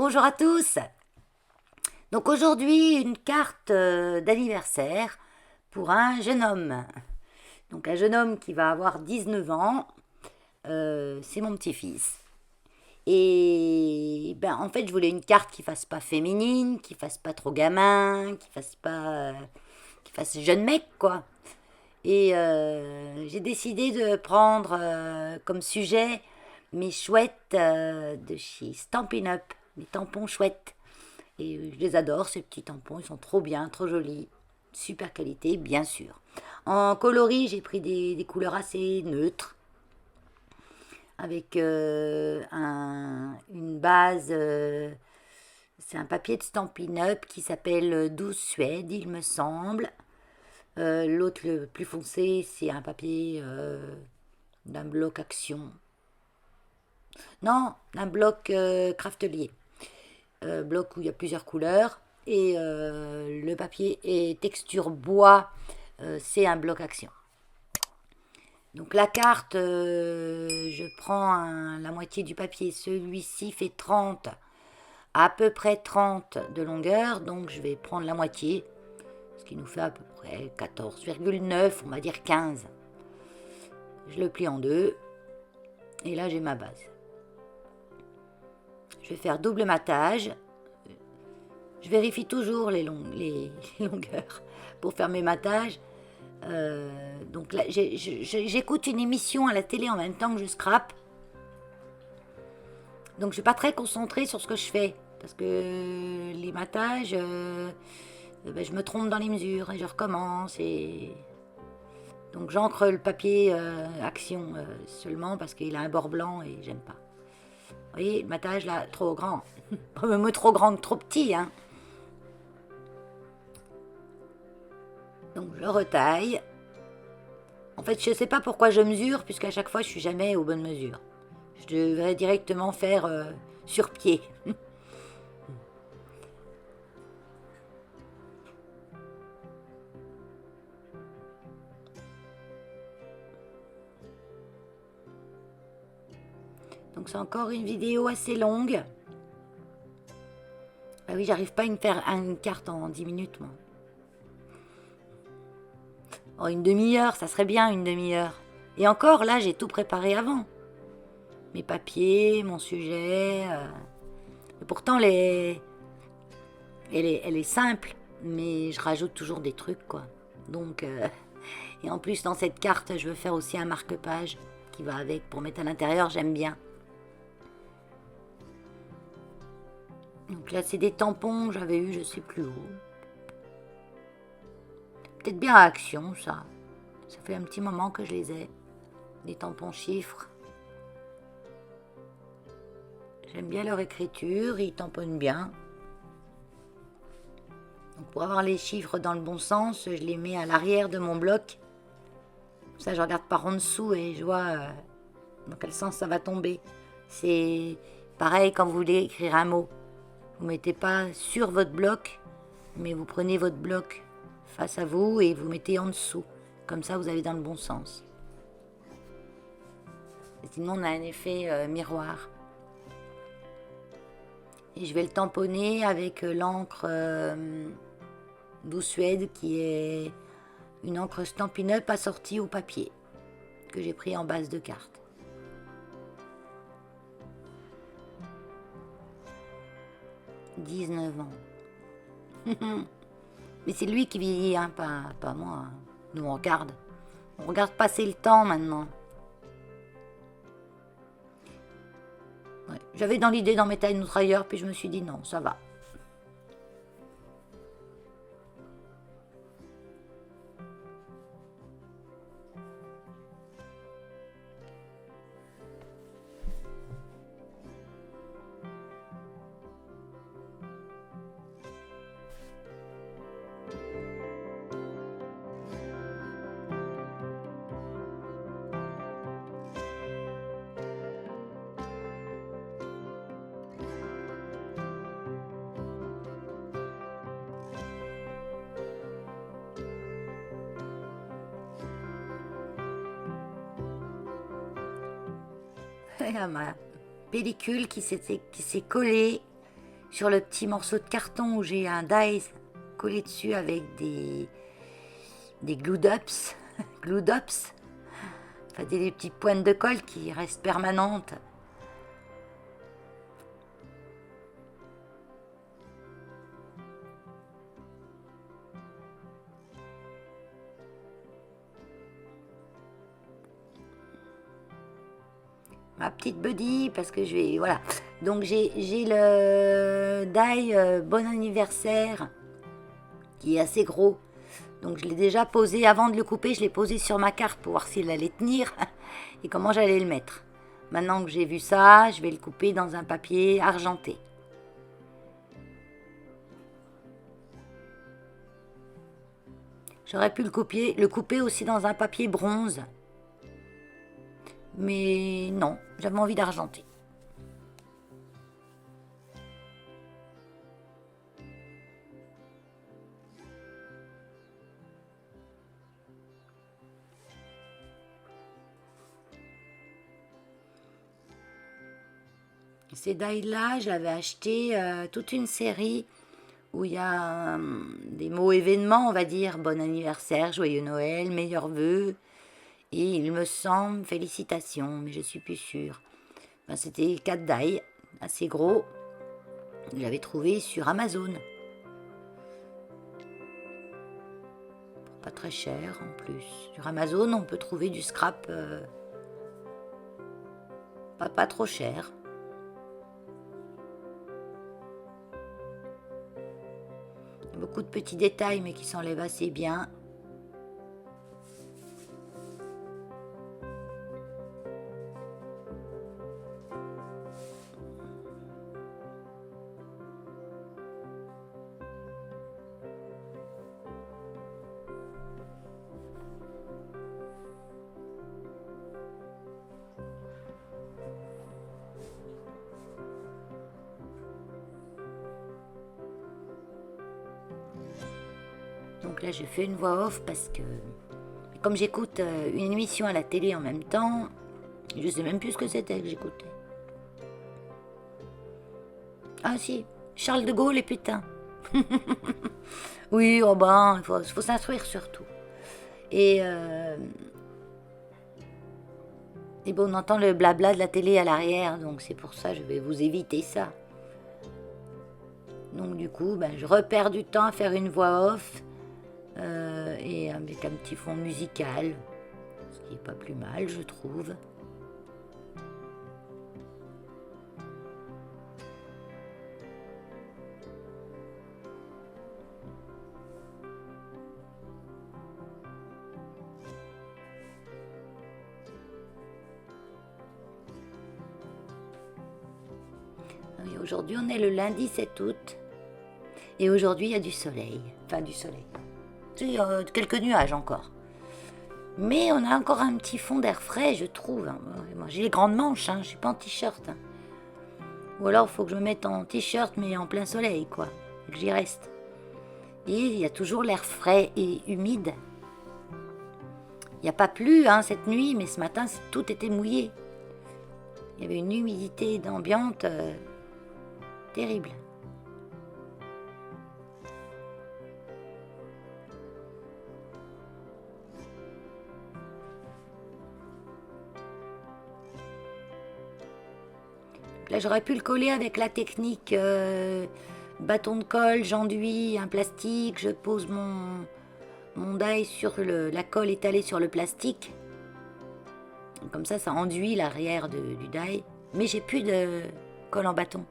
Bonjour à tous. Donc aujourd'hui, une carte d'anniversaire pour un jeune homme. Donc un jeune homme qui va avoir 19 ans, c'est mon petit-fils. Et ben en fait, je voulais une carte qui fasse pas féminine, qui fasse pas trop gamin, qui fasse jeune mec quoi. Et j'ai décidé de prendre comme sujet mes chouettes de chez Stampin' Up, mes tampons chouettes. Et je les adore, ces petits tampons, ils sont trop bien, trop jolis. Super qualité, bien sûr. En coloris, j'ai pris des couleurs assez neutres, avec une base, c'est un papier de Stampin' Up qui s'appelle 12 Suède, il me semble. L'autre, le plus foncé, c'est un papier d'un bloc action. Non, d'un bloc craftelier. Bloc où il y a plusieurs couleurs. Et le papier est texture bois, c'est un bloc action. Donc la carte, je prends la moitié du papier. Celui-ci fait 30, à peu près 30 de longueur. Donc je vais prendre la moitié, ce qui nous fait à peu près 14,9, on va dire 15. Je le plie en deux. Et là j'ai ma base. Je vais faire double matage. Je vérifie toujours les longueurs pour faire mes matages. Donc là, j'écoute une émission à la télé en même temps que je scrape. Donc je ne suis pas très concentrée sur ce que je fais. Parce que les matages, ben, je me trompe dans les mesures et je recommence. Donc j'encre le papier action seulement parce qu'il a un bord blanc et j'aime pas. Vous voyez, le matage là, trop grand. Pas même trop grand que trop petit, hein. Donc je retaille. En fait, je ne sais pas pourquoi je mesure, puisqu'à chaque fois, je suis jamais aux bonnes mesures. Je devrais directement faire sur pied. Donc c'est encore une vidéo assez longue. Ah oui, j'arrive pas à me faire une carte en 10 minutes, moi. Oh, une demi-heure, ça serait bien une demi-heure. Et encore, là, j'ai tout préparé avant. Mes papiers, mon sujet. Et pourtant, elle est simple, mais je rajoute toujours des trucs, quoi. Donc, et en plus, dans cette carte, je veux faire aussi un marque-page qui va avec pour mettre à l'intérieur, j'aime bien. Donc là, c'est des tampons que j'avais eu, je sais plus où. Peut-être bien à Action, ça. Ça fait un petit moment que je les ai. Des tampons chiffres. J'aime bien leur écriture, ils tamponnent bien. Donc pour avoir les chiffres dans le bon sens, je les mets à l'arrière de mon bloc. Ça, je regarde par en dessous et je vois dans quel sens ça va tomber. C'est pareil quand vous voulez écrire un mot. Vous ne mettez pas sur votre bloc, mais vous prenez votre bloc face à vous et vous mettez en dessous. Comme ça, vous allez dans le bon sens. Et sinon, on a un effet miroir. Et je vais le tamponner avec l'encre Blue Suede qui est une encre Stampin' Up assortie au papier que j'ai pris en base de carte. « 19 ans. » Mais c'est lui qui vieillit, hein, pas moi. Nous, on regarde passer le temps maintenant. Ouais. J'avais dans l'idée d'en mettre une autre ailleurs, puis je me suis dit non, ça va. Ma pellicule qui s'est collée sur le petit morceau de carton où j'ai un die collé dessus avec des glue dots, glue dots, enfin des petites pointes de colle qui restent permanentes. Ma petite buddy, parce que je vais, voilà. Donc j'ai le die bon anniversaire qui est assez gros. Donc je l'ai déjà posé, avant de le couper, je l'ai posé sur ma carte pour voir s'il allait tenir et comment j'allais le mettre. Maintenant que j'ai vu ça, je vais le couper dans un papier argenté. J'aurais pu le couper aussi dans un papier bronze. Mais non, j'avais envie d'argenter. Ces die-là, j'avais acheté toute une série où il y a des mots événements, on va dire, bon anniversaire, joyeux Noël, meilleurs vœux, et il me semble, félicitations, mais je suis plus sûre. Enfin, c'était 4 die, assez gros, je l'avais trouvé sur Amazon. Pas très cher en plus. Sur Amazon, on peut trouver du scrap pas trop cher. Beaucoup de petits détails mais qui s'enlèvent assez bien. Donc là, je fais une voix off parce que, comme j'écoute une émission à la télé en même temps, je sais même plus ce que c'était que j'écoutais. Ah si, Charles de Gaulle et putain. Oui, oh ben, il faut s'instruire surtout. Et bon, on entend le blabla de la télé à l'arrière, donc c'est pour ça que je vais vous éviter ça. Donc du coup, ben, je repère du temps à faire une voix off et avec un petit fond musical, ce qui n'est pas plus mal, je trouve. Aujourd'hui, on est le lundi 7 août. Et aujourd'hui, il y a du soleil. Enfin, du soleil. Il y a quelques nuages encore. Mais on a encore un petit fond d'air frais, je trouve. Moi, j'ai les grandes manches, je ne suis pas en t-shirt. Ou alors, il faut que je me mette en t-shirt, mais en plein soleil, quoi. Et que j'y reste. Et il y a toujours l'air frais et humide. Il n'y a pas plu cette nuit, mais ce matin, tout était mouillé. Il y avait une humidité d'ambiante terrible. Là, j'aurais pu le coller avec la technique bâton de colle, j'enduis un plastique, je pose mon die sur la colle étalée sur le plastique. Comme ça enduit l'arrière du die. Mais j'ai plus de colle en bâton.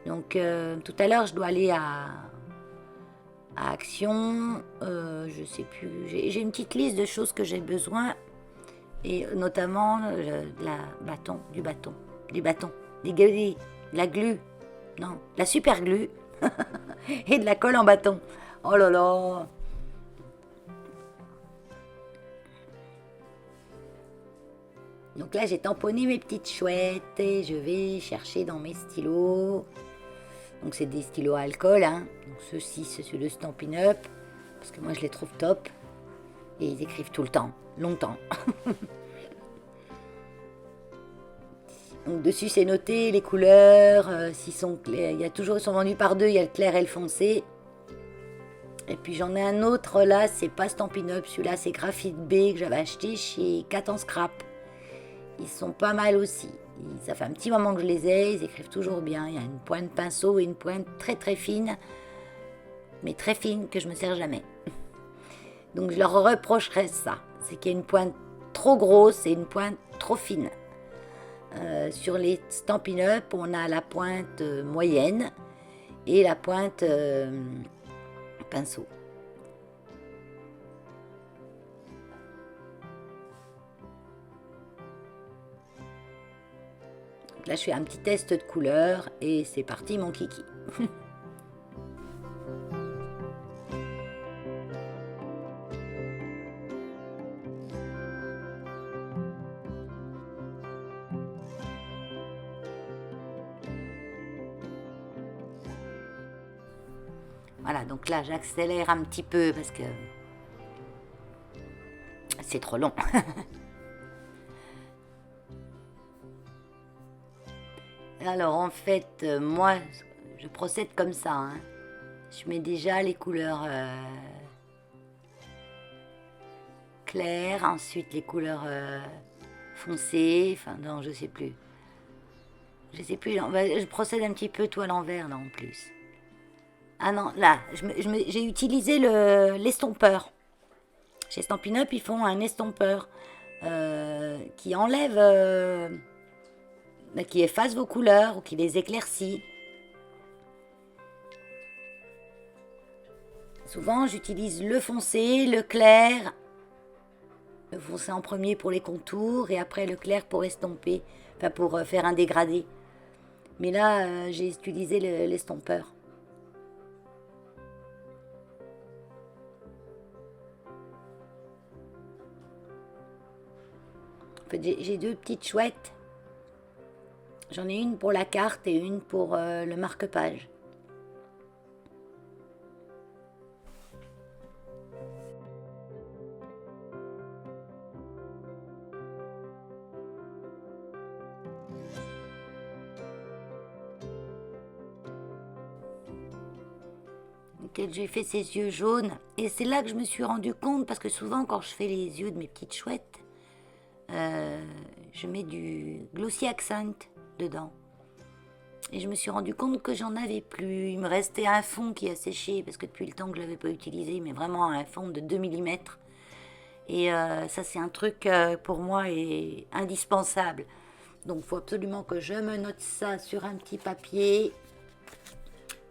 Donc tout à l'heure, je dois aller à Action. Je sais plus. J'ai une petite liste de choses que j'ai besoin. Et notamment du bâton. De la glu. Non, la super glue. Et de la colle en bâton. Oh là là. Donc là, j'ai tamponné mes petites chouettes et je vais chercher dans mes stylos. Donc c'est des stylos à alcool. Donc ceux-ci, c'est le Stampin' Up. Parce que moi, je les trouve top. Et ils écrivent tout le temps, longtemps. Donc dessus c'est noté les couleurs, s'ils sont clairs. Il y a toujours, ils sont vendus par deux, il y a le clair et le foncé. Et puis j'en ai un autre là, c'est pas Stampin' Up, celui-là c'est Graphite B que j'avais acheté chez Cat en Scrap. Ils sont pas mal aussi. Ça fait un petit moment que je les ai, ils écrivent toujours bien. Il y a une pointe pinceau et une pointe très très fine, mais très fine que je me sers jamais. Donc je leur reprocherais ça, c'est qu'il y a une pointe trop grosse et une pointe trop fine. Sur les Stampin' Up, on a la pointe moyenne et la pointe pinceau. Donc là, je fais un petit test de couleur et c'est parti, mon kiki. Voilà, donc là, j'accélère un petit peu parce que c'est trop long. Alors, en fait, moi, je procède comme ça, hein. Je mets déjà les couleurs claires, ensuite les couleurs foncées, enfin non, je sais plus. Je sais plus, je procède un petit peu tout à l'envers là en plus. Ah non, là, j'ai utilisé l'estompeur. Chez Stampin' Up, ils font un estompeur qui enlève, qui efface vos couleurs ou qui les éclaircit. Souvent, j'utilise le foncé, le clair. Le foncé en premier pour les contours et après le clair pour estomper, enfin pour faire un dégradé. Mais là, j'ai utilisé l'estompeur. En fait, j'ai deux petites chouettes. J'en ai une pour la carte et une pour le marque-page. J'ai fait ses yeux jaunes. Et c'est là que je me suis rendu compte, parce que souvent quand je fais les yeux de mes petites chouettes, je mets du Glossy Accent dedans. Et je me suis rendu compte que j'en avais plus. Il me restait un fond qui a séché, parce que depuis le temps que je ne l'avais pas utilisé, mais vraiment un fond de 2 mm. Et ça, c'est un truc pour moi est indispensable. Donc, il faut absolument que je me note ça sur un petit papier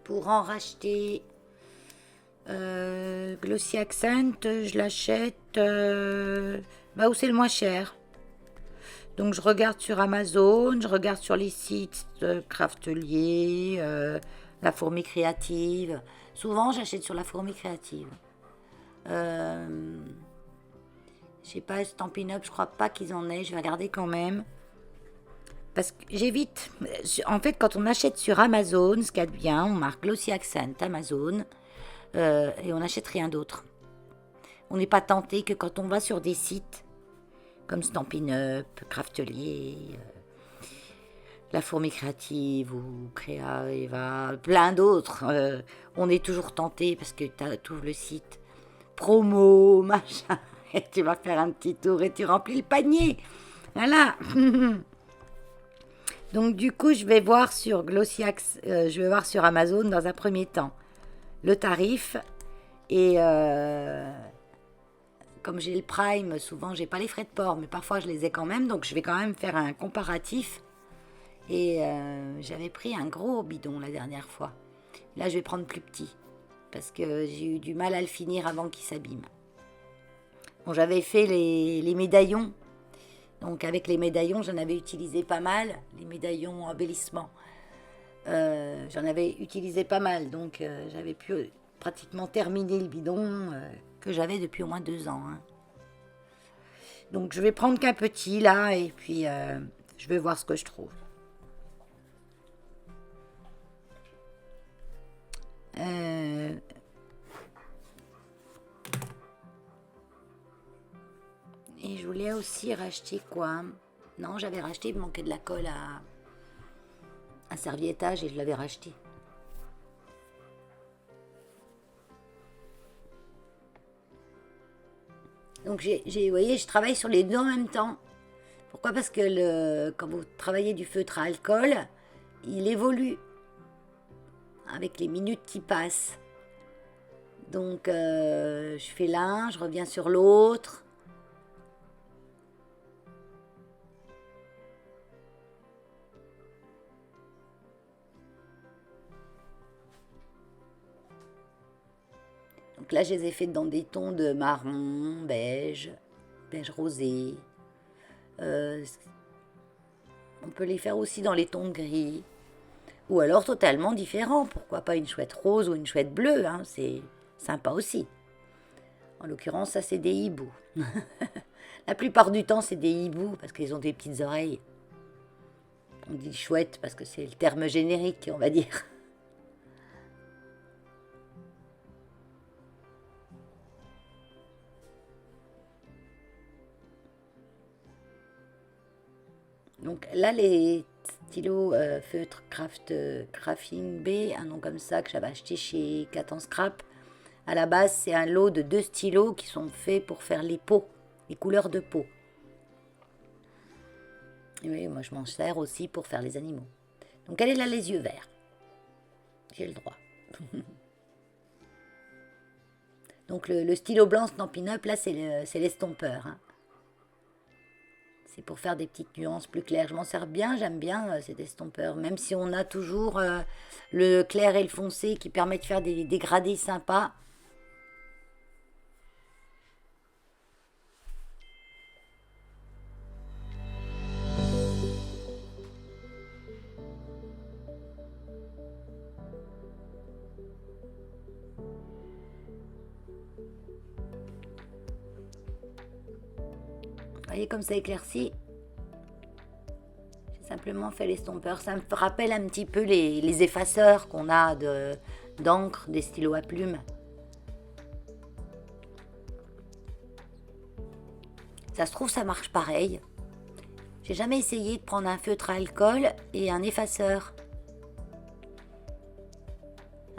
pour en racheter. Glossy Accent, je l'achète où c'est le moins cher. Donc je regarde sur Amazon, je regarde sur les sites Craftelier, La Fourmi Créative. Souvent j'achète sur La Fourmi Créative. Je sais pas, Stampin' Up, je crois pas qu'ils en aient, je vais regarder quand même. Parce que j'évite. En fait, quand on achète sur Amazon, ce qu'il y a de bien, on marque Glossy Accent Amazon et on n'achète rien d'autre. On n'est pas tenté que quand on va sur des sites comme Stampin' Up, Craftelier, La Fourmi Créative ou Créa, Eva, plein d'autres. On est toujours tenté parce que tu ouvres le site, promo, machin, et tu vas faire un petit tour et tu remplis le panier. Voilà. Donc du coup, je vais voir sur je vais voir sur Amazon dans un premier temps le tarif et comme j'ai le Prime, souvent j'ai pas les frais de port, mais parfois je les ai quand même, donc je vais quand même faire un comparatif. Et j'avais pris un gros bidon la dernière fois. Là, je vais prendre plus petit parce que j'ai eu du mal à le finir avant qu'il s'abîme. Bon, j'avais fait les médaillons. Donc avec les médaillons, j'en avais utilisé pas mal, les médaillons embellissement. J'en avais utilisé pas mal, donc j'avais pu pratiquement terminer le bidon que j'avais depuis au moins 2 ans. Hein. Donc je vais prendre qu'un petit là et puis je vais voir ce que je trouve. Et je voulais aussi racheter quoi? Non, j'avais racheté, il me manquait de la colle à un serviettage et je l'avais racheté. Donc vous voyez, je travaille sur les deux en même temps. Pourquoi? Parce que quand vous travaillez du feutre à alcool, il évolue avec les minutes qui passent. Donc je fais l'un, je reviens sur l'autre. Donc là, je les ai faites dans des tons de marron, beige, beige rosé. Euh, on peut les faire aussi dans les tons de gris. Ou alors totalement différents. Pourquoi pas une chouette rose ou une chouette bleue, hein, c'est sympa aussi. En l'occurrence, ça c'est des hiboux. La plupart du temps, c'est des hiboux parce qu'ils ont des petites oreilles. On dit chouette parce que c'est le terme générique, on va dire. Donc là, les stylos feutre Graphing B, un nom comme ça que j'avais acheté chez Catan Scrap. À la base, c'est un lot de 2 stylos qui sont faits pour faire les peaux, les couleurs de peau. Et oui, moi je m'en sers aussi pour faire les animaux. Donc elle est là les yeux verts. J'ai le droit. Donc le stylo blanc Stampin' Up, là c'est l'estompeur. Hein. C'est pour faire des petites nuances plus claires. Je m'en sers bien, j'aime bien cet estompeur. Même si on a toujours le clair et le foncé qui permet de faire des dégradés sympas. Vous voyez comme ça éclairci. J'ai simplement fait l'estompeur. Ça me rappelle un petit peu les effaceurs qu'on a d'encre, des stylos à plumes. Ça se trouve, ça marche pareil. J'ai jamais essayé de prendre un feutre à alcool et un effaceur.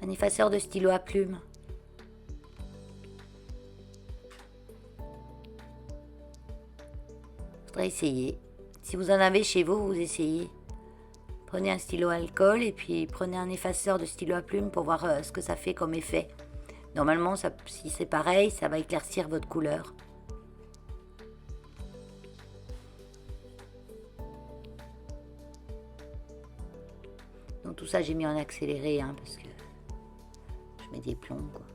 Un effaceur de stylo à plumes. Faudrait essayer. Si vous en avez chez vous, vous essayez. Prenez un stylo à alcool et puis prenez un effaceur de stylo à plumes pour voir ce que ça fait comme effet. Normalement, si c'est pareil, ça va éclaircir votre couleur. Donc tout ça, j'ai mis en accéléré hein, parce que je mets des plombs. Quoi.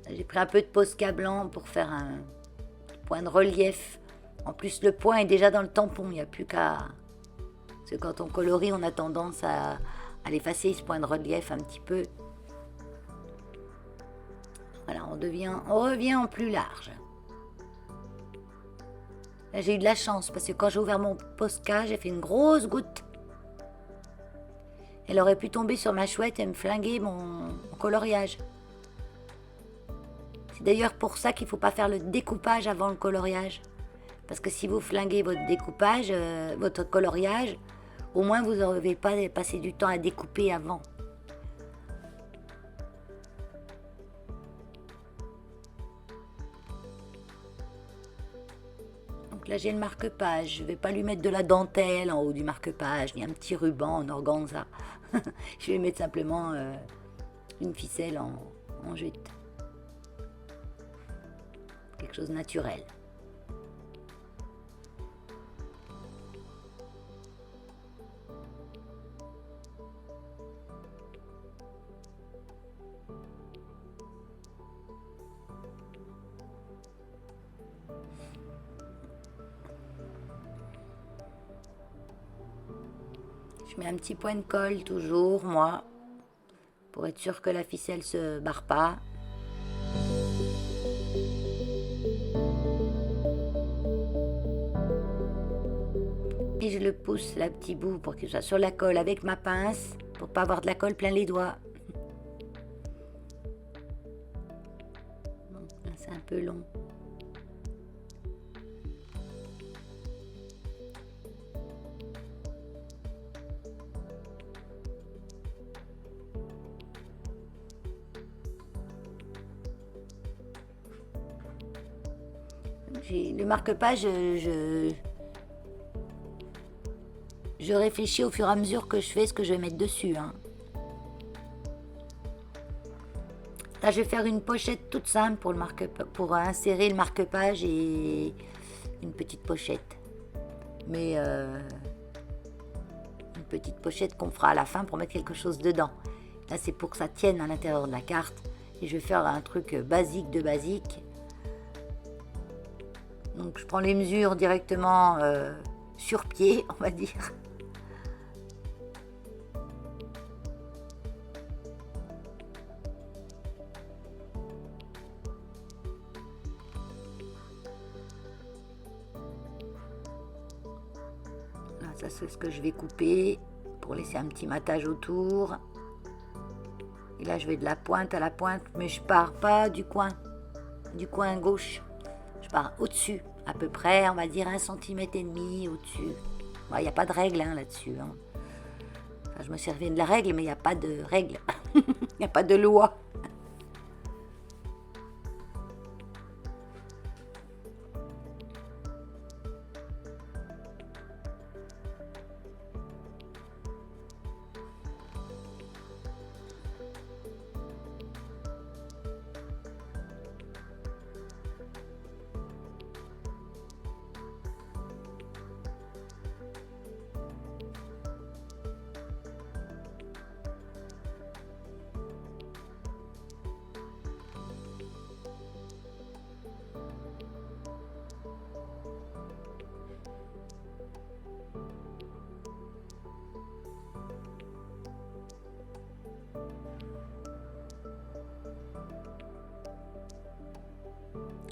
J'ai pris un peu de Posca blanc pour faire un point de relief. En plus, le point est déjà dans le tampon, il n'y a plus qu'à... Parce que quand on colorie, on a tendance à l'effacer, ce point de relief un petit peu. Voilà, on revient en plus large. Là, j'ai eu de la chance, parce que quand j'ai ouvert mon Posca, j'ai fait une grosse goutte. Elle aurait pu tomber sur ma chouette et me flinguer mon coloriage. C'est d'ailleurs pour ça qu'il ne faut pas faire le découpage avant le coloriage. Parce que si vous flinguez votre découpage, votre coloriage, au moins vous n'aurez pas passé du temps à découper avant. Donc là j'ai le marque-page. Je ne vais pas lui mettre de la dentelle en haut du marque-page, ni un petit ruban en organza. Je vais mettre simplement une ficelle en jute. Quelque chose de naturel. Je mets un petit point de colle toujours, moi, pour être sûr que la ficelle se barre pas. Et je le pousse, la petit bout, pour qu'il soit sur la colle avec ma pince, pour pas avoir de la colle plein les doigts. C'est un peu long. Le marque-page, je réfléchis au fur et à mesure que je fais ce que je vais mettre dessus. Hein. Là, je vais faire une pochette toute simple pour insérer le marque-page et une petite pochette. Mais une petite pochette qu'on fera à la fin pour mettre quelque chose dedans. Là, c'est pour que ça tienne à l'intérieur de la carte. Et je vais faire un truc basique de basique. Donc, je prends les mesures directement sur pied, on va dire. Là, ça, c'est ce que je vais couper pour laisser un petit matage autour. Et là, je vais de la pointe à la pointe, mais je pars pas du coin gauche. Je pars au-dessus, à peu près, on va dire 1,5 cm au-dessus. Il n'y a pas de règle là-dessus. Hein. Enfin, je me servais de la règle, mais il n'y a pas de règle. Il n'y a pas de loi.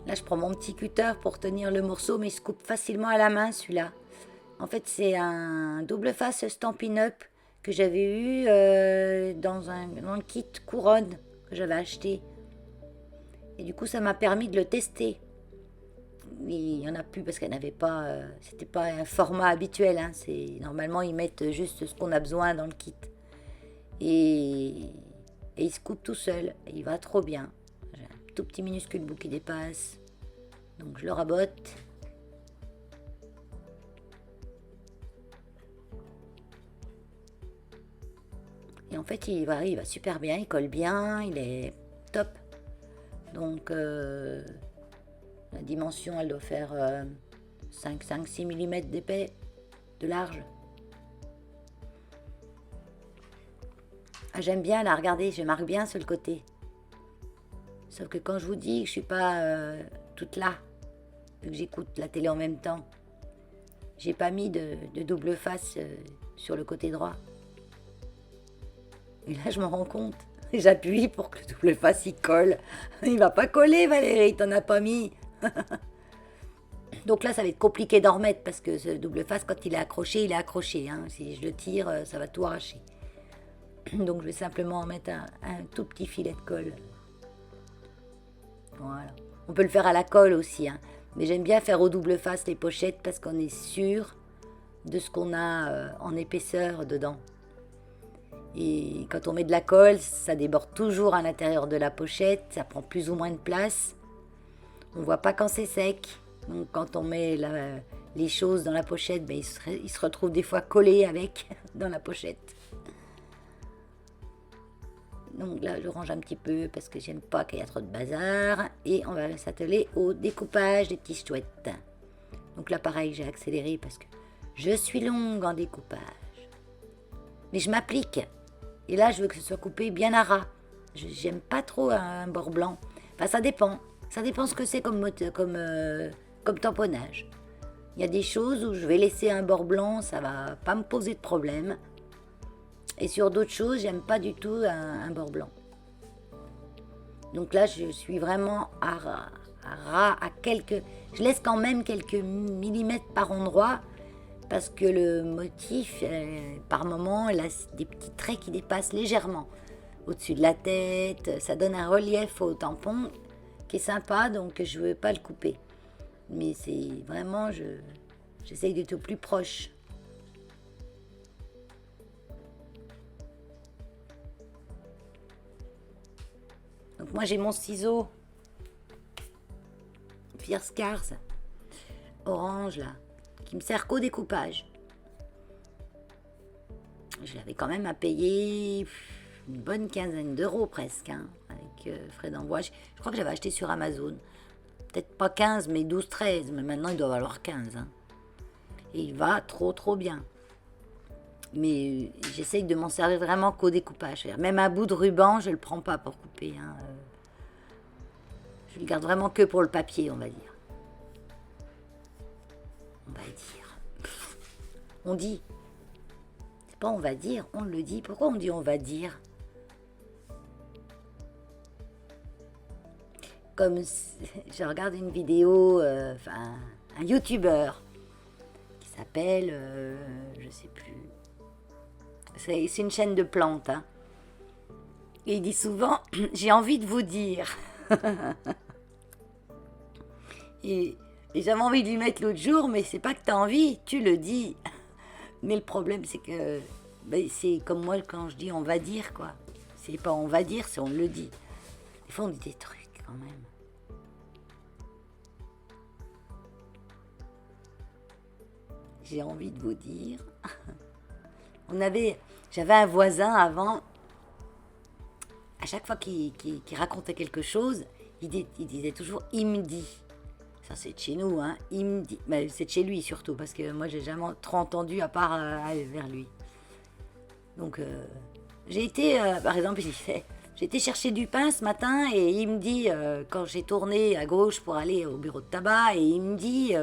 Là, je prends mon petit cutter pour tenir le morceau, mais il se coupe facilement à la main, celui-là. En fait, c'est un double face Stampin' Up que j'avais eu dans le kit couronne que j'avais acheté. Et du coup, ça m'a permis de le tester. Mais il n'y en a plus parce qu'elle n'avait pas... c'était pas un format habituel. Hein, normalement, ils mettent juste ce qu'on a besoin dans le kit. Et il se coupe tout seul. Et il va trop bien. J'ai un tout petit minuscule bout qui dépasse. Donc je le rabote. Et en fait, il va super bien, il colle bien, il est top. Donc la dimension, elle doit faire 5-6 mm d'épais, de large. Ah, j'aime bien la regarder, je marque bien sur le côté. Sauf que quand je vous dis que je suis pas toute là, vu que j'écoute la télé en même temps, j'ai pas mis de double face sur le côté droit. Et là, je m'en rends compte. J'appuie pour que le double face il colle. Il va pas coller, Valérie, t'en as pas mis. Donc là, ça va être compliqué d'en remettre parce que ce double face, quand il est accroché, il est accroché. Hein. Si je le tire, ça va tout arracher. Donc je vais simplement en mettre un tout petit filet de colle. Voilà. On peut le faire à la colle aussi. Hein. Mais j'aime bien faire au double face les pochettes parce qu'on est sûr de ce qu'on a en épaisseur dedans. Et quand on met de la colle, ça déborde toujours à l'intérieur de la pochette, ça prend plus ou moins de place. On ne voit pas quand c'est sec. Donc quand on met les choses dans la pochette, ben, ils se retrouvent des fois collés avec dans la pochette. Donc là, je range un petit peu parce que j'aime pas qu'il y ait trop de bazar. Et on va s'atteler au découpage des petites chouettes. Donc là, pareil, j'ai accéléré parce que je suis longue en découpage. Mais je m'applique. Et là, je veux que ce soit coupé bien à ras. J'aime pas trop un bord blanc. Enfin, ça dépend. Ça dépend ce que c'est comme tamponnage. Il y a des choses où je vais laisser un bord blanc, ça va pas me poser de problème. Et sur d'autres choses, j'aime pas du tout un bord blanc. Donc là, je suis vraiment à ras, à quelques... Je laisse quand même quelques millimètres par endroit parce que le motif, par moment, il a des petits traits qui dépassent légèrement au-dessus de la tête. Ça donne un relief au tampon qui est sympa, donc je ne veux pas le couper. Mais c'est vraiment, j'essaye d'être au plus proche. Donc moi j'ai mon ciseau Fierce Cars orange là, qui me sert qu'au découpage. Je l'avais quand même à payer une bonne quinzaine d'euros presque, hein, avec frais d'envoi. Je crois que j'avais acheté sur Amazon. Peut-être pas 15, mais 12, 13. Mais maintenant, il doit valoir 15. Hein. Et il va trop bien. Mais j'essaye de m'en servir vraiment qu'au découpage. Même un bout de ruban, je ne le prends pas pour couper. Hein. Je le garde vraiment que pour le papier, on va dire. On va dire. On dit. C'est pas on va dire, on le dit. Pourquoi on dit on va dire? Comme je regarde une vidéo, un youtubeur qui s'appelle, je sais plus, c'est une chaîne de plantes, hein. Et il dit souvent, j'ai envie de vous dire. et j'avais envie de lui mettre l'autre jour, mais c'est pas que t'as envie, tu le dis. Mais le problème, c'est que c'est comme moi quand je dis on va dire, quoi. C'est pas on va dire, c'est on le dit. Des fois, on dit des trucs quand même. J'ai envie de vous dire. J'avais un voisin avant. À chaque fois qu'il racontait quelque chose, il disait toujours il me dit. Ça c'est de chez nous, hein. Il me dit. Mais c'est de chez lui surtout parce que moi j'ai jamais trop entendu à part aller vers lui. Donc j'ai été, par exemple, j'ai été chercher du pain ce matin et il me dit quand j'ai tourné à gauche pour aller au bureau de tabac et il me dit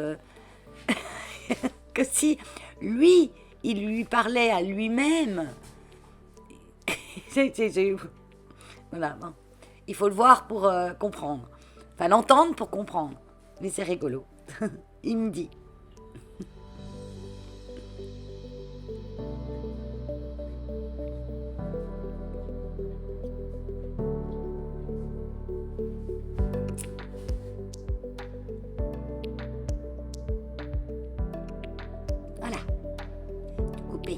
que si lui, il lui parlait à lui-même. Voilà, bon. Il faut le voir pour comprendre. Enfin, l'entendre pour comprendre. Mais c'est rigolo. Il me dit. Voilà. Coupé.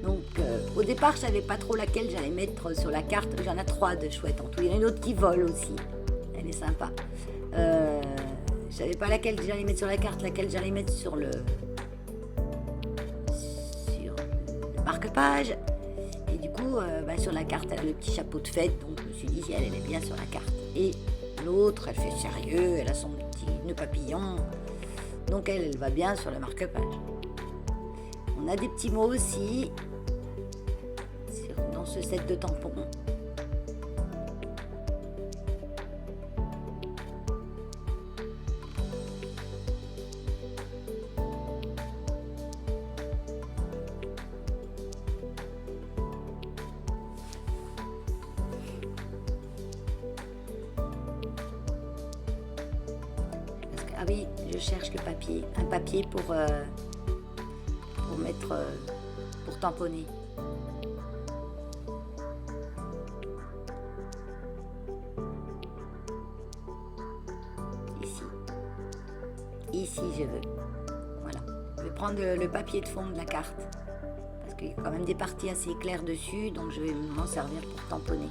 Donc, au départ, je savais pas trop laquelle j'allais mettre sur la carte. J'en ai 3 de chouettes en tout. Il y en a une autre qui vole aussi. Elle est sympa. Je savais pas laquelle j'allais mettre sur la carte, laquelle j'allais mettre sur le marque-page. Et du coup, sur la carte, elle a le petit chapeau de fête. Donc, je me suis dit, si elle est bien sur la carte. Et l'autre, elle fait sérieux. Elle a son petit nœud papillon. Donc, elle va bien sur le marque-page. On a des petits mots aussi dans ce set de tampons. Ah oui, je cherche le papier. Un papier pour mettre, pour tamponner. Ici je veux. Voilà. Je vais prendre le papier de fond de la carte. Parce qu'il y a quand même des parties assez claires dessus, donc je vais m'en servir pour tamponner.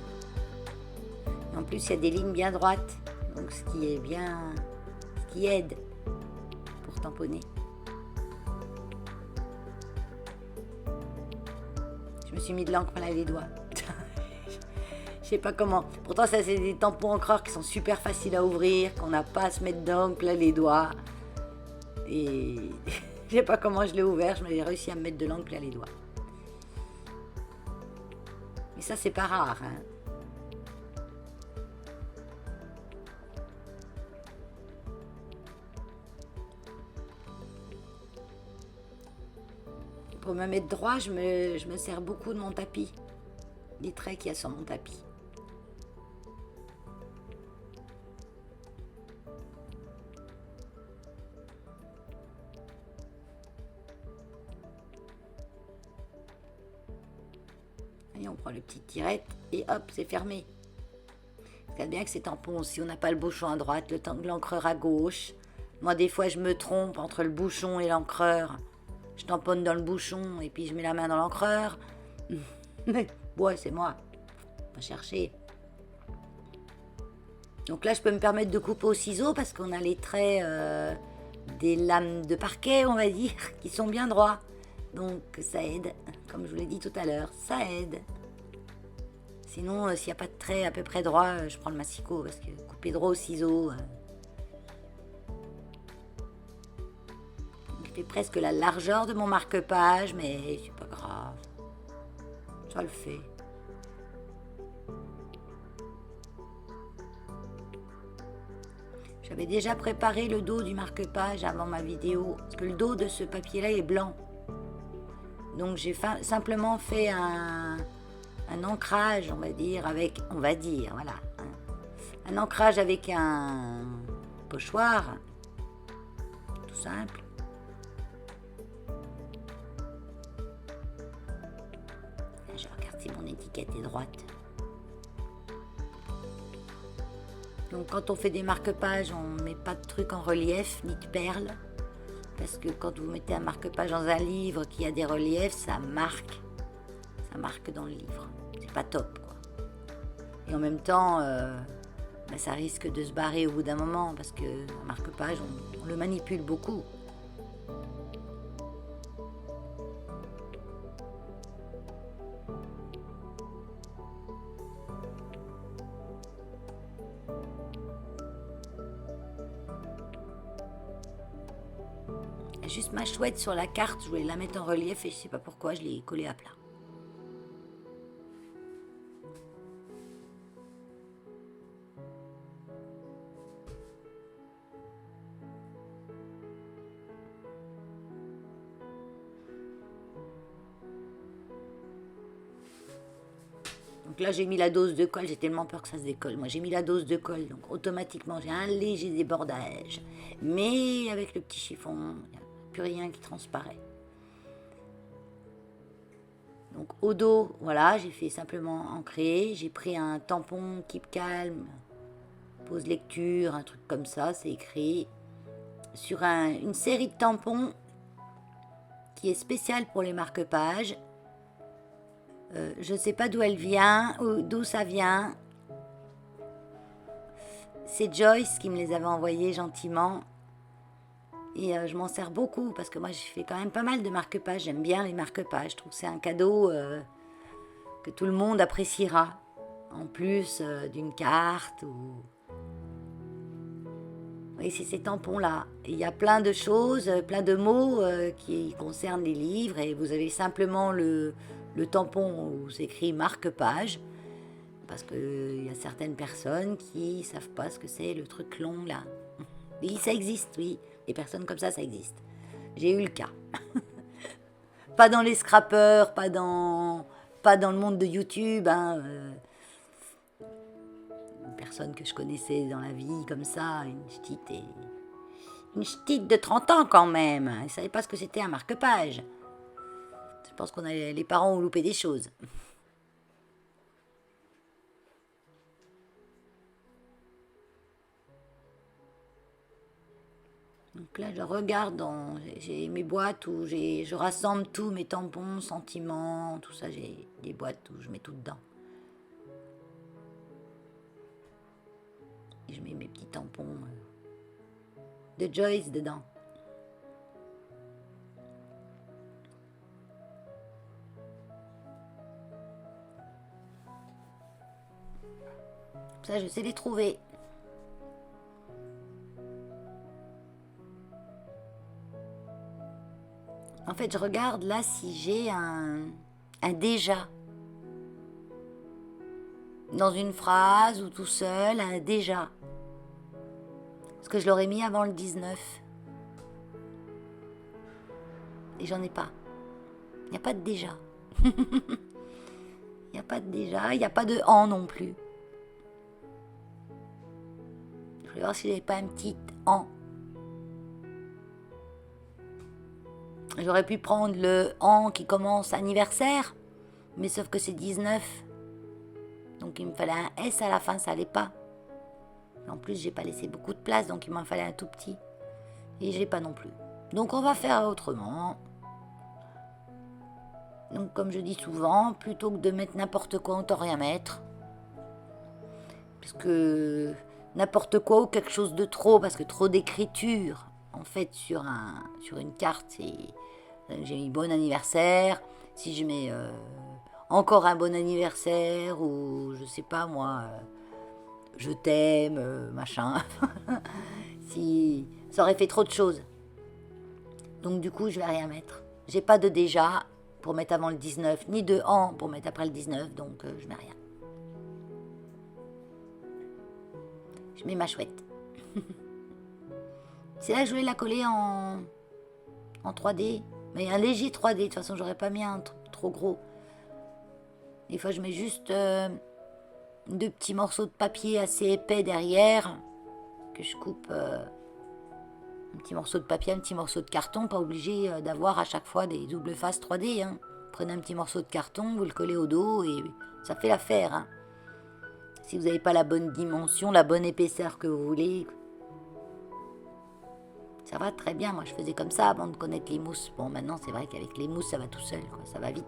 Et en plus, il y a des lignes bien droites, donc ce qui aide pour tamponner. Je me suis mis de l'encre là les doigts. Je sais pas comment. Pourtant, ça c'est des tampons encreurs qui sont super faciles à ouvrir, qu'on n'a pas à se mettre d'encre là les doigts. Et je sais pas comment je l'ai ouvert, j'ai réussi à me mettre de l'encre là les doigts. Mais ça c'est pas rare, hein. Pour me mettre droit, je me sers beaucoup de mon tapis. Les traits qu'il y a sur mon tapis. Et on prend le petit tirette et hop, c'est fermé. Regarde bien que ces tampons, si on n'a pas le bouchon à droite, l'encreur à gauche. Moi, des fois, je me trompe entre le bouchon et l'encreur. Je tamponne dans le bouchon et puis je mets la main dans l'encreur. Ouais, c'est moi. Pas chercher. Donc là, je peux me permettre de couper au ciseau parce qu'on a les traits des lames de parquet, on va dire, qui sont bien droits. Donc ça aide, comme je vous l'ai dit tout à l'heure, ça aide. Sinon, s'il n'y a pas de trait à peu près droit, je prends le massicot, parce que couper droit au ciseau, il fait presque la largeur de mon marque-page, mais c'est pas grave. Ça le fait. J'avais déjà préparé le dos du marque-page avant ma vidéo, parce que le dos de ce papier-là est blanc. Donc j'ai simplement fait un ancrage, voilà. Un ancrage avec un pochoir, tout simple. Je regarde si mon étiquette est droite. Donc quand on fait des marque-pages, on ne met pas de trucs en relief, ni de perles. Parce que quand vous mettez un marque-page dans un livre qui a des reliefs, ça marque dans le livre. C'est pas top, quoi. Et en même temps, ça risque de se barrer au bout d'un moment, parce que un marque-page, on le manipule beaucoup. Juste ma chouette sur la carte, je voulais la mettre en relief et je sais pas pourquoi, je l'ai collée à plat. Donc là, j'ai mis la dose de colle, j'ai tellement peur que ça se décolle. Moi, j'ai mis la dose de colle, donc automatiquement, j'ai un léger débordage. Mais avec le petit chiffon, il n'y a plus rien qui transparaît. Donc au dos, voilà, j'ai fait simplement ancrer. J'ai pris un tampon Keep Calm, pause lecture, un truc comme ça, c'est écrit. Sur une série de tampons qui est spéciale pour les marque-pages. Je ne sais pas d'où elle vient, ou d'où ça vient. C'est Joyce qui me les avait envoyés gentiment. Et je m'en sers beaucoup parce que moi j'ai fait quand même pas mal de marque-pages. J'aime bien les marque-pages. Je trouve que c'est un cadeau que tout le monde appréciera. En plus d'une carte ou... Oui, c'est ces tampons-là. Il y a plein de choses, plein de mots qui concernent les livres et vous avez simplement le tampon où c'est écrit marque-page parce qu'il y a certaines personnes qui ne savent pas ce que c'est le truc long là. Oui, ça existe, oui. Des personnes comme ça existe. J'ai eu le cas. Pas dans les scrappers, pas dans le monde de YouTube, hein, une personne que je connaissais dans la vie comme ça, une ch'tite de 30 ans quand même. Elle ne savait pas ce que c'était un marque-page. Je pense qu'on les parents ont loupé des choses. Donc là, je regarde, j'ai mes boîtes où je rassemble tous mes tampons, sentiments, tout ça. J'ai des boîtes où je mets tout dedans. Et je mets mes petits tampons de Joyce dedans. Ça, je sais les trouver. En fait, je regarde là si j'ai un déjà. Dans une phrase ou tout seul, un déjà. Parce que je l'aurais mis avant le 19. Et j'en ai pas. Il n'y a pas de déjà. Il n'y a pas de déjà, il n'y a pas de en non plus. Je vais voir si j'avais pas un petit en. J'aurais pu prendre le en qui commence anniversaire, mais sauf que c'est 19. Donc il me fallait un S à la fin, ça allait pas. En plus, j'ai pas laissé beaucoup de place, donc il m'en fallait un tout petit. Et j'ai pas non plus. Donc on va faire autrement. Donc comme je dis souvent, plutôt que de mettre n'importe quoi, autant rien mettre. Parce que n'importe quoi ou quelque chose de trop, parce que trop d'écriture en fait sur une carte, j'ai mis bon anniversaire. Si je mets encore un bon anniversaire ou je sais pas moi, je t'aime, machin. Si ça aurait fait trop de choses. Donc du coup, je vais rien mettre. J'ai pas de déjà pour mettre avant le 19, ni de en pour mettre après le 19, donc je mets rien. Je mets ma chouette. C'est là que je voulais la coller en 3D. Mais un léger 3D, de toute façon, j'aurais pas mis un truc trop gros. Des fois, je mets juste deux petits morceaux de papier assez épais derrière, que je coupe un petit morceau de papier, un petit morceau de carton, pas obligé d'avoir à chaque fois des double faces 3D. Hein. Prenez un petit morceau de carton, vous le collez au dos et ça fait l'affaire. Hein. Si vous n'avez pas la bonne dimension, la bonne épaisseur que vous voulez, ça va très bien. Moi, je faisais comme ça avant de connaître les mousses. Bon, maintenant, c'est vrai qu'avec les mousses, ça va tout seul, quoi. Ça va vite.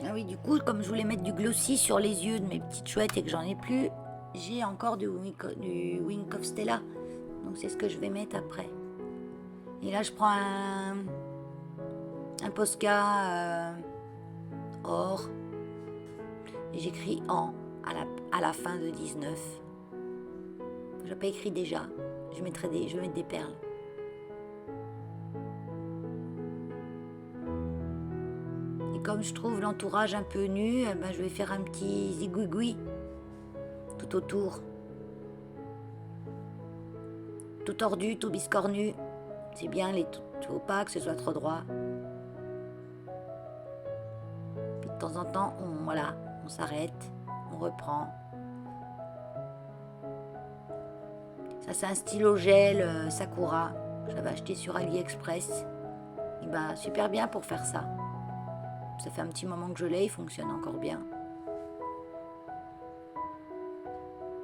Ah oui, du coup, comme je voulais mettre du glossy sur les yeux de mes petites chouettes et que j'en ai plus, j'ai encore du Wink of Stella. Donc c'est ce que je vais mettre après. Et là, je prends un Posca or et j'écris en à la fin de 19. Je n'ai pas écrit déjà. Je vais mettre des perles. Comme je trouve l'entourage un peu nu, je vais faire un petit zigouigoui tout autour. Tout tordu, tout biscornu. C'est bien, il ne faut pas que ce soit trop droit. Puis de temps en temps, on s'arrête, on reprend. Ça, c'est un stylo gel Sakura. J'avais acheté sur AliExpress. Il va super bien pour faire ça. Ça fait un petit moment que je l'ai, il fonctionne encore bien.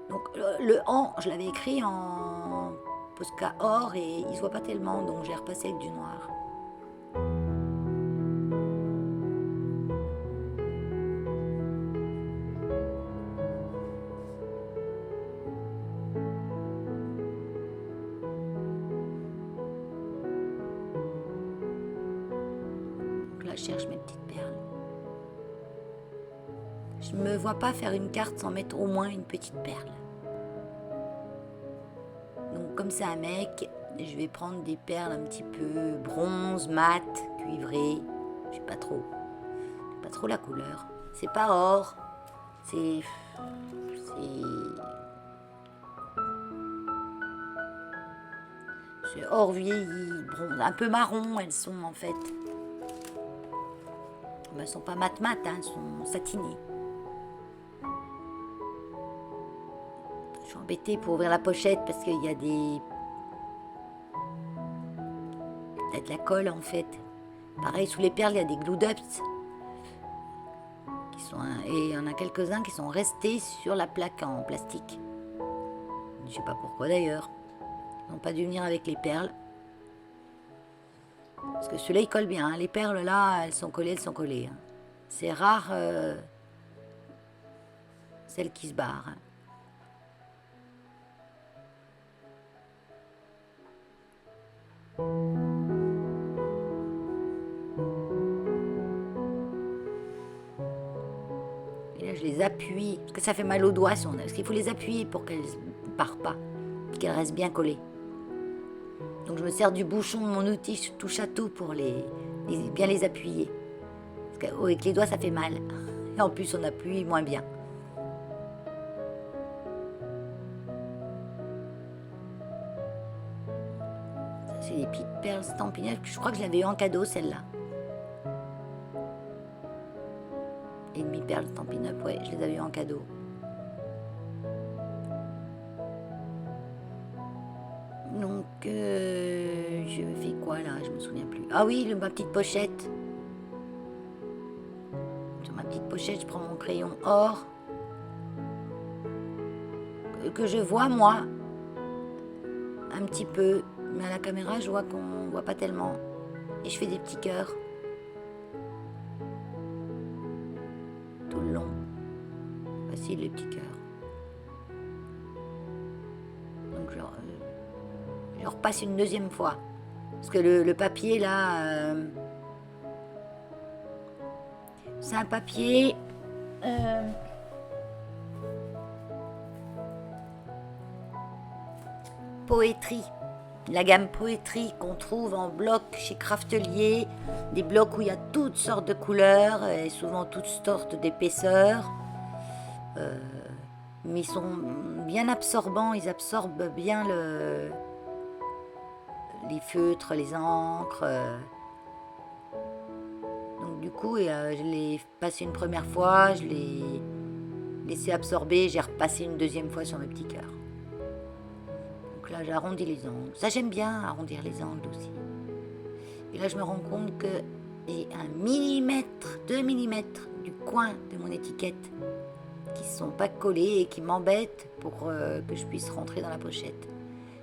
Donc le en, je l'avais écrit en Posca or et il ne se voit pas tellement, donc j'ai repassé avec du noir. Donc là, je cherche mes petites perles. Je ne me vois pas faire une carte sans mettre au moins une petite perle. Donc comme c'est un mec, je vais prendre des perles un petit peu bronze, mat, cuivré. Je sais pas trop. Pas trop la couleur. C'est pas or. C'est or vieilli, bronze, un peu marron elles sont en fait. Mais elles sont pas mat, elles sont satinées. Je suis embêtée pour ouvrir la pochette parce qu'il y a de la colle en fait. Pareil, sous les perles, il y a des glue dots. Et il y en a quelques-uns qui sont restés sur la plaque en plastique. Je ne sais pas pourquoi d'ailleurs. Ils n'ont pas dû venir avec les perles. Parce que ceux-là, ils collent bien. Hein. Les perles, là, elles sont collées. Hein. C'est rare celles qui se barrent. Hein. Et là, je les appuie, parce que ça fait mal aux doigts, parce qu'il faut les appuyer pour qu'elles ne partent pas, qu'elles restent bien collées. Donc je me sers du bouchon de mon outil touche à tout pour bien les appuyer. Parce qu'avec les doigts, ça fait mal. Et en plus, on appuie moins bien. C'est des petites perles Stampin' Up. Je crois que je l'avais eu en cadeau, celle-là. Et demi-perles Stampin' Up, ouais, je les avais eu en cadeau. Donc, je fais quoi là? Je me souviens plus. Ah oui, ma petite pochette. Sur ma petite pochette, je prends mon crayon or. Que je vois, moi. un petit peu, mais à la caméra je vois qu'on voit pas tellement. Et je fais des petits cœurs tout le long. Facile les petits cœurs. Donc je repasse une deuxième fois. Parce que le papier là, c'est un papier poétrie. La gamme poétrie qu'on trouve en bloc chez Craftelier, des blocs où il y a toutes sortes de couleurs et souvent toutes sortes d'épaisseurs. Mais ils sont bien absorbants, ils absorbent bien les feutres, les encres. Donc du coup, je l'ai passé une première fois, je l'ai laissé absorber, j'ai repassé une deuxième fois sur mes petits cœurs. Donc là, j'arrondis les angles. Ça, j'aime bien arrondir les angles aussi. Et là, je me rends compte que j'ai 1 millimètre, 2 millimètres du coin de mon étiquette qui ne sont pas collés et qui m'embêtent pour que je puisse rentrer dans la pochette.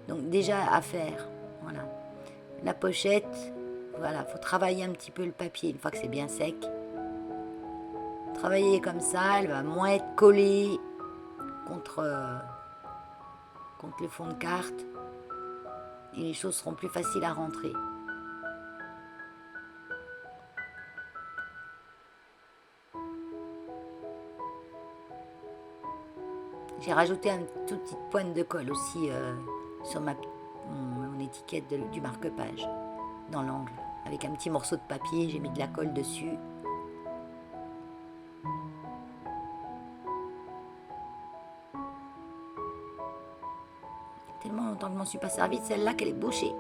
Donc déjà à faire, voilà. La pochette, voilà, faut travailler un petit peu le papier une fois que c'est bien sec. Travailler comme ça, elle va moins être collée contre le fond de carte et les choses seront plus faciles à rentrer. J'ai rajouté une toute petite pointe de colle aussi sur mon étiquette du marque-page, dans l'angle. Avec un petit morceau de papier, j'ai mis de la colle dessus. Tellement longtemps que je m'en suis pas servi de celle-là qu'elle est bouchée.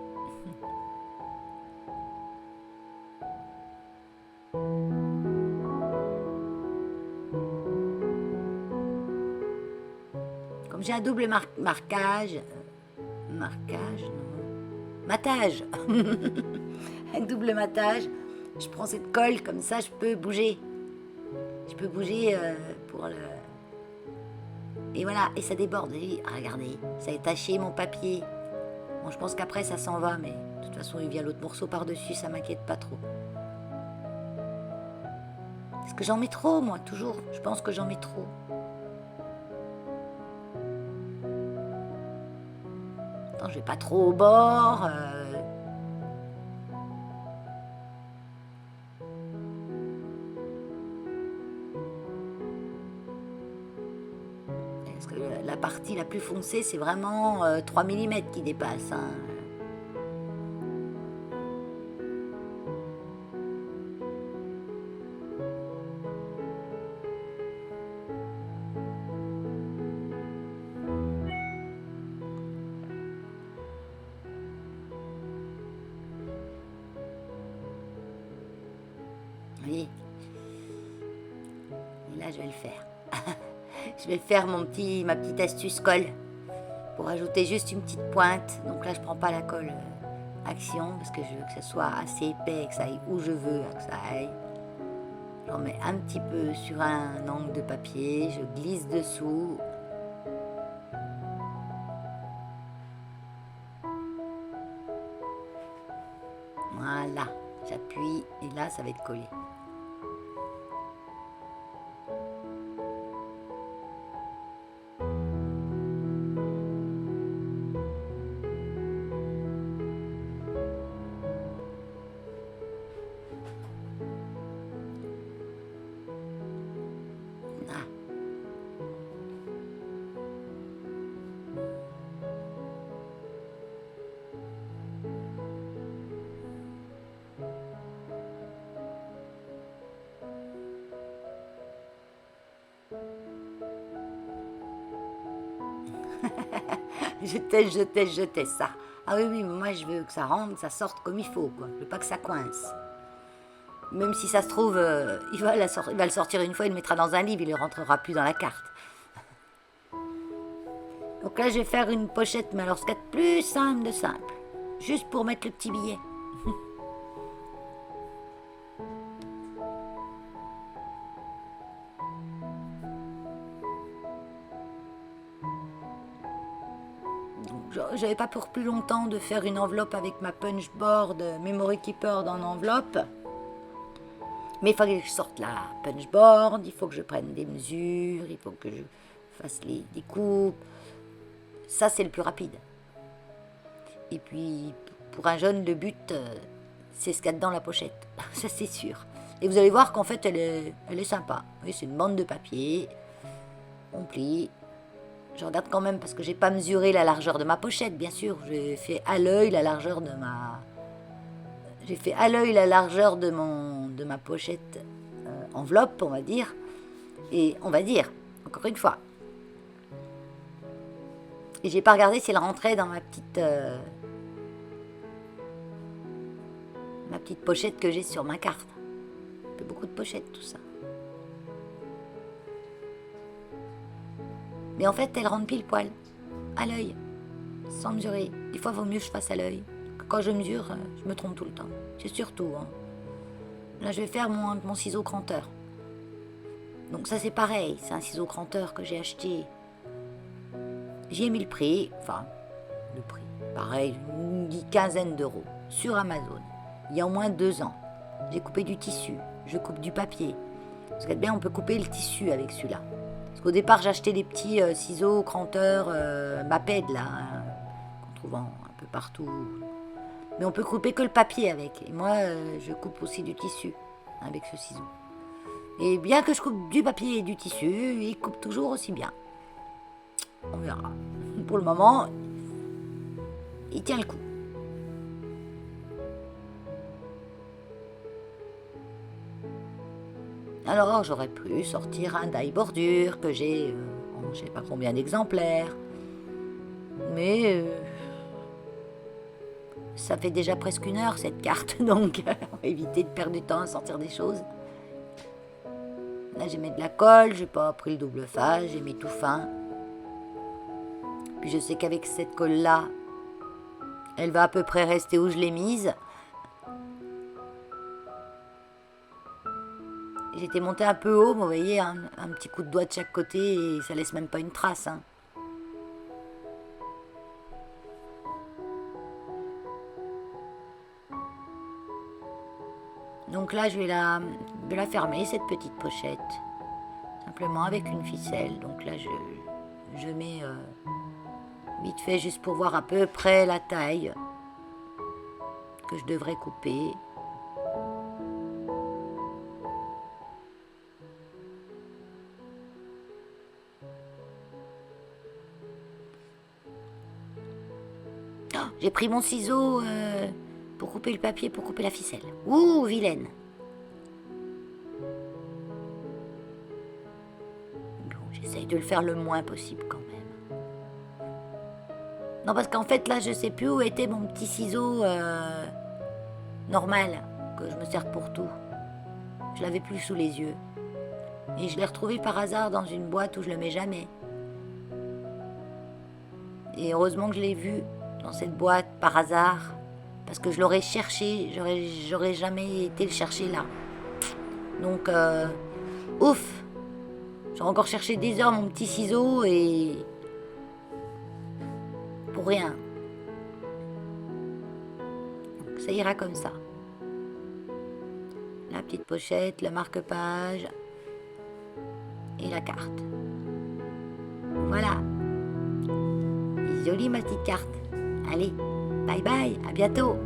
Comme j'ai un double marquage, matage, un double matage, je prends cette colle, comme ça je peux bouger. Je peux bouger pour le... Et voilà, et ça déborde. Et regardez, ça a taché mon papier. Bon, je pense qu'après ça s'en va, mais de toute façon il vient l'autre morceau par-dessus, ça m'inquiète pas trop. Parce que j'en mets trop, moi, toujours. Je pense que j'en mets trop. Attends, je vais pas trop au bord. Parce que la partie la plus foncée, c'est vraiment 3 mm qui dépasse. Hein. Oui. Et là, je vais le faire. Je vais faire ma petite astuce colle pour ajouter juste une petite pointe. Donc là, je prends pas la colle Action parce que je veux que ce soit assez épais, que ça aille où je veux, que ça aille. J'en mets un petit peu sur un angle de papier, je glisse dessous. Voilà, j'appuie et là, ça va être collé. Ah. Je teste ça. Ah oui, moi je veux que ça rentre, ça sorte comme il faut, quoi. Je veux pas que ça coince. Même si ça se trouve, il va le sortir une fois, il le mettra dans un livre, il ne rentrera plus dans la carte. Donc là, je vais faire une pochette, mais alors ce qu'il y a de plus simple de simple. Juste pour mettre le petit billet. Donc j'avais pas pour plus longtemps de faire une enveloppe avec ma punchboard Memory Keeper dans l'enveloppe. Mais il fallait que je sorte la punchboard, il faut que je prenne des mesures, il faut que je fasse les coupes. Ça, c'est le plus rapide. Et puis, pour un jeune, le but, c'est ce qu'il y a dedans la pochette. Ça, c'est sûr. Et vous allez voir qu'en fait, elle est sympa. Oui, c'est une bande de papier. On plie. Je regarde quand même parce que j'ai pas mesuré la largeur de ma pochette, bien sûr. J'ai fait à l'œil la largeur de ma... J'ai fait à l'œil la largeur de ma pochette enveloppe, on va dire. Et on va dire, encore une fois. Et j'ai pas regardé si elle rentrait dans ma petite pochette que j'ai sur ma carte. Ça fait beaucoup de pochettes, tout ça. Mais en fait, elle rentre pile poil, à l'œil, sans mesurer. Des fois, il vaut mieux que je fasse à l'œil. Quand je mesure, je me trompe tout le temps. C'est surtout. Hein. Là, je vais faire mon ciseau cranteur. Donc ça, c'est pareil. C'est un ciseau cranteur que j'ai acheté. J'y ai mis le prix. Enfin, le prix. Pareil, une quinzaine d'euros. Sur Amazon. Il y a au moins 2 ans. J'ai coupé du tissu. Je coupe du papier. Parce que bien, on peut couper le tissu avec celui-là. Parce qu'au départ, j'ai acheté des petits ciseaux cranteurs Maped, là. Hein, qu'on trouve un peu partout. Mais on peut couper que le papier avec. Et moi, je coupe aussi du tissu avec ce ciseau. Et bien que je coupe du papier et du tissu, il coupe toujours aussi bien. On verra. Pour le moment, il tient le coup. Alors, j'aurais pu sortir un die bordure que j'ai, je ne sais pas combien d'exemplaires. Mais... ça fait déjà presque 1 heure cette carte, donc on va éviter de perdre du temps à sortir des choses. Là j'ai mis de la colle, j'ai pas pris le double face, j'ai mis tout fin. Puis je sais qu'avec cette colle là, elle va à peu près rester où je l'ai mise. J'étais montée un peu haut, mais vous voyez, un petit coup de doigt de chaque côté et ça laisse même pas une trace. Hein. Donc là, je vais la fermer, cette petite pochette, simplement avec une ficelle. Donc là, je mets vite fait, juste pour voir à peu près la taille que je devrais couper. Oh, j'ai pris mon ciseau pour couper le papier, pour couper la ficelle. Ouh, vilaine. Bon, j'essaye de le faire le moins possible quand même. Non, parce qu'en fait, là, je sais plus où était mon petit ciseau normal, que je me sers pour tout. Je l'avais plus sous les yeux. Et je l'ai retrouvé par hasard dans une boîte où je le mets jamais. Et heureusement que je l'ai vu dans cette boîte par hasard, parce que je l'aurais cherché, j'aurais jamais été le chercher là. Donc, ouf, j'ai encore cherché des heures mon petit ciseau et pour rien. Donc, ça ira comme ça. La petite pochette, le marque-page et la carte. Voilà. Jolie ma petite carte. Allez, bye bye, à bientôt.